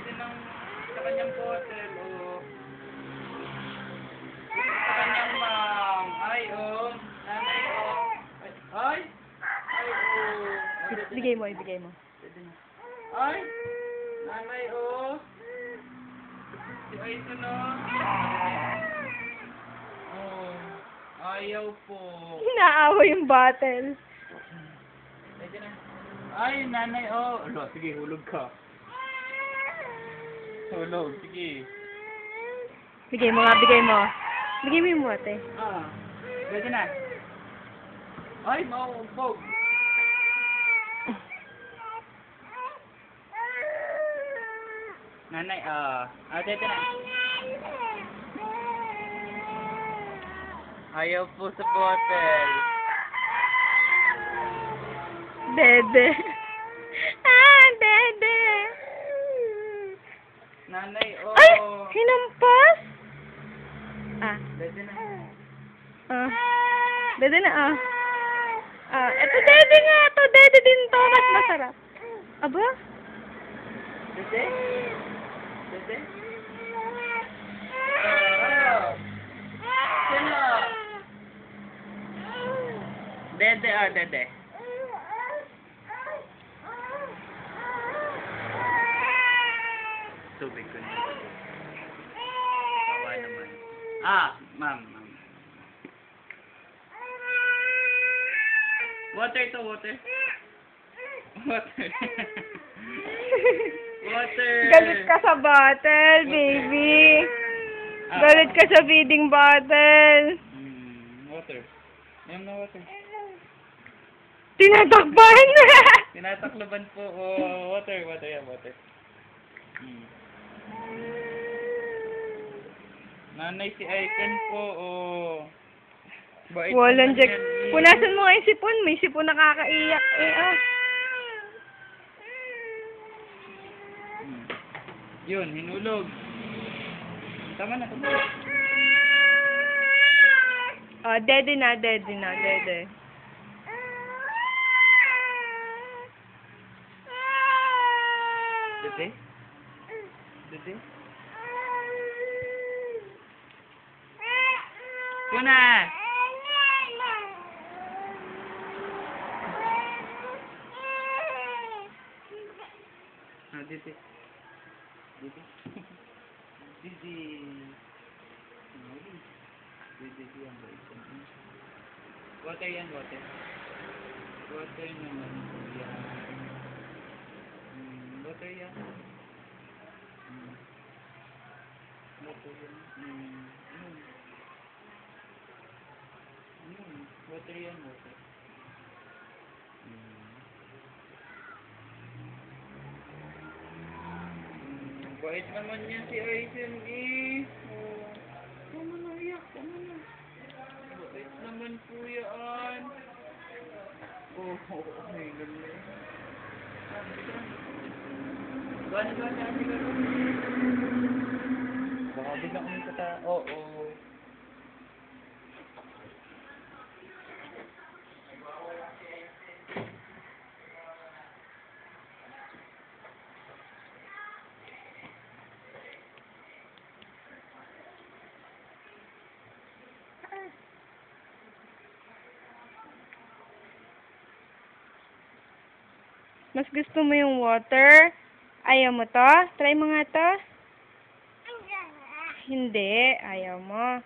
din sa kanyang bottle, oh. Sa kanyang ma'am. Ay, oh. Nanay, oh. Ay. Ay, oh. Ibigay mo, ibigay mo. Ay. Nanay, oh. Si Aison, oh. Oh. Ayaw po. Inaawa yung bottle. Pwede na. Ay, nanay, oh. Alo, sige, hulog ka. Hulog, sige. Bigay mo nga, bigay mo. Bigay mo yung bote. Pwede na. Ay, mauubog. Nanay, pwede na. Ayaw po sa bottle. Dede. Dede. Nanay, oh. Ay! Hinampas? Pwede na. Dede na, eto dede nga, to dede din to, mas masarap. Aba? Dede? Dede? Sino? Dede, dede. Tubig ko na. Kawa naman. Ma'am. Water to, water. Water. Water. Galit ka sa bottle, baby. Galit ka sa feeding bottle. Water. Ayun na water. Tinatakpan! Tinatakloban po. Oh, water, yan, water. Nanay si Aison po, oh. Bait Walang naman jack. yan, eh. Punasan mo nga yung sipon. May sipon nakakaiyak. Yun, hinulog. Tama na, tama. Dede na, dede. Dede? Dede? Puna! Dede. Dede. Dede. Dede yan, water yan, water. Water naman po yan. Water yan. Water yan. Water yan, water. Bait naman yan si Aison, eh. Oh. Tama na, iyak. Tama na. Bait naman po yan. Oh, okay. Ganda. Gani, ate ka. Baka biglang kumita ta. Oo. Mas gusto mo yung water? Ayaw mo to? Try mo nga to? Hindi. Ayaw mo.